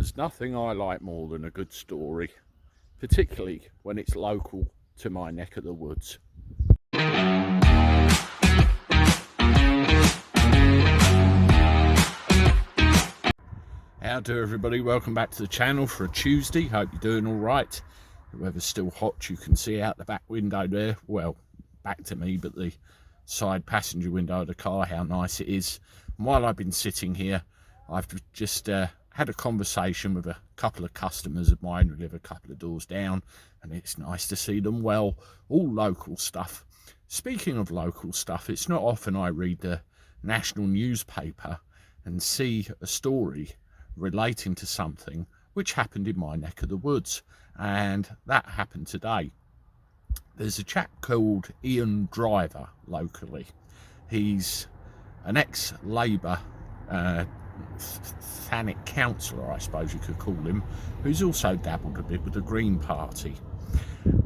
there's nothing I like more than a good story, particularly when it's local to my neck of the woods. How do everybody? Welcome back to the channel for a Tuesday. Hope you're doing all right. The weather's still hot. You can see out the back window there, well, back to me, but the side passenger window of the car, how nice it is. And while I've been sitting here, I've just had a conversation with a couple of customers of mine who live a couple of doors down, and it's nice to see them well. All local stuff. Speaking of local stuff, it's not often I read the national newspaper and see a story relating to something which happened in my neck of the woods, and that happened today. There's a chap called Ian Driver locally. He's an ex-Labour Thanet councillor, I suppose you could call him, who's also dabbled a bit with the Green Party.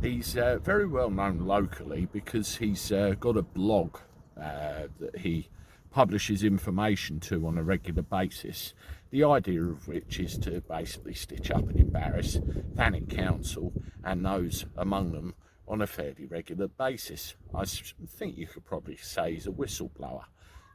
He's very well known locally because he's got a blog that he publishes information to on a regular basis, the idea of which is to basically stitch up and embarrass Thanet Council and those among them on a fairly regular basis. I think you could probably say he's a whistleblower.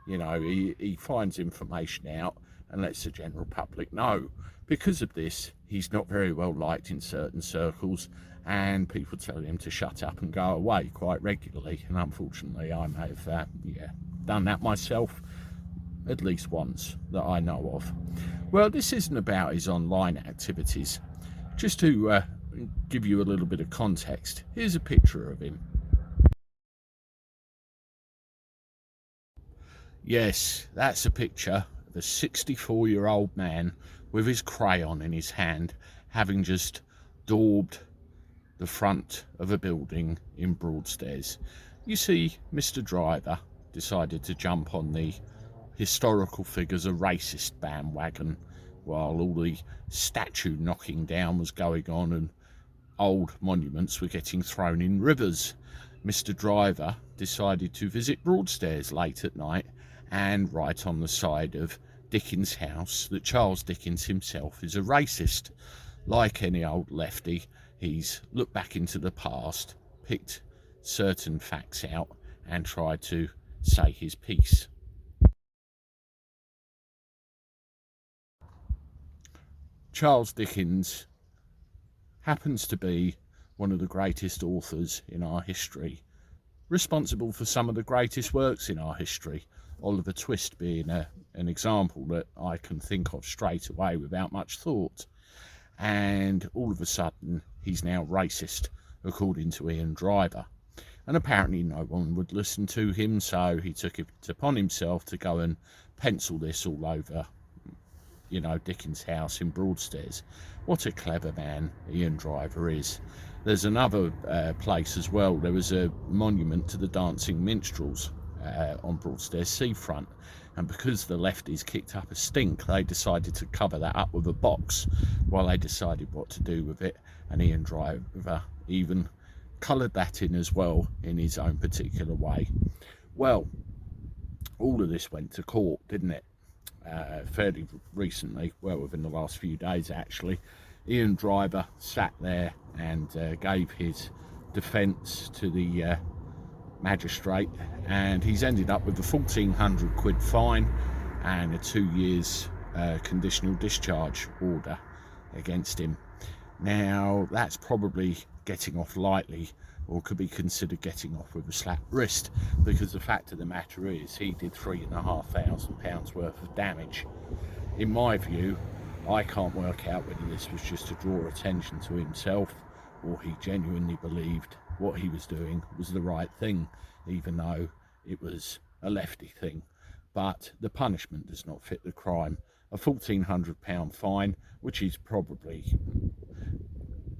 You know, he finds information out and lets the general public know. Because of this, he's not very well liked in certain circles, and people tell him to shut up and go away quite regularly. And unfortunately, I may have done that myself at least once that I know of. Well, this isn't about his online activities. Just to give you a little bit of context, here's a picture of him. Yes, that's a picture of a 64-year-old man with his crayon in his hand, having just daubed the front of a building in Broadstairs. You see, Mr. Driver decided to jump on the historical figures a racist bandwagon while all the statue knocking down was going on and old monuments were getting thrown in rivers. Mr. Driver decided to visit Broadstairs late at night and write on the side of Dickens' house that Charles Dickens himself is a racist. Like any old lefty, he's looked back into the past, picked certain facts out and tried to say his piece. Charles Dickens happens to be one of the greatest authors in our history, responsible for some of the greatest works in our history, Oliver Twist being an example that I can think of straight away without much thought. And all of a sudden, he's now racist, according to Ian Driver. And apparently no one would listen to him, so he took it upon himself to go and pencil this all over, you know, Dickens' house in Broadstairs. What a clever man Ian Driver is. There's another place as well. There was a monument to the dancing minstrels on Broadstairs seafront, and because the lefties kicked up a stink, they decided to cover that up with a box while they decided what to do with it, and Ian Driver even coloured that in as well in his own particular way. Well, all of this went to court, didn't it? Fairly recently, well, within the last few days actually. Ian Driver sat there and gave his defence to the magistrate, and he's ended up with a £1,400 fine and a 2 years conditional discharge order against him. Now, that's probably getting off lightly, or could be considered getting off with a slapped wrist, because the fact of the matter is he did £3,500 worth of damage. In my view, I can't work out whether this was just to draw attention to himself or he genuinely believed what he was doing was the right thing, even though it was a lefty thing. But the punishment does not fit the crime. A £1,400 fine, which he's probably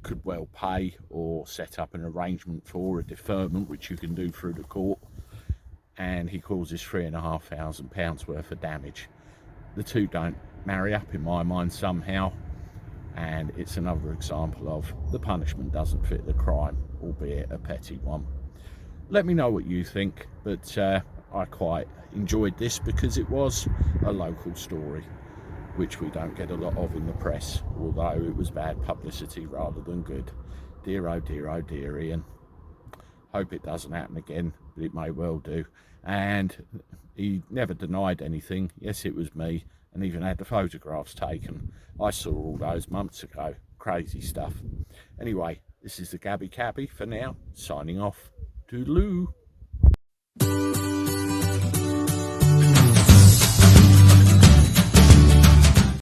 could well pay or set up an arrangement for a deferment, which you can do through the court, and he causes £3,500 worth of damage. The two don't marry up in my mind somehow, and it's another example of the punishment doesn't fit the crime, albeit a petty one. Let me know what you think, but I quite enjoyed this because it was a local story. which we don't get a lot of in the press, although it was bad publicity rather than good. Dear, oh dear, Ian. Hope it doesn't happen again, but it may well do. And he never denied anything. Yes, it was me, and even had the photographs taken. I saw all those months ago. Crazy stuff. Anyway, this is the Cabby for now, signing off. Toodaloo.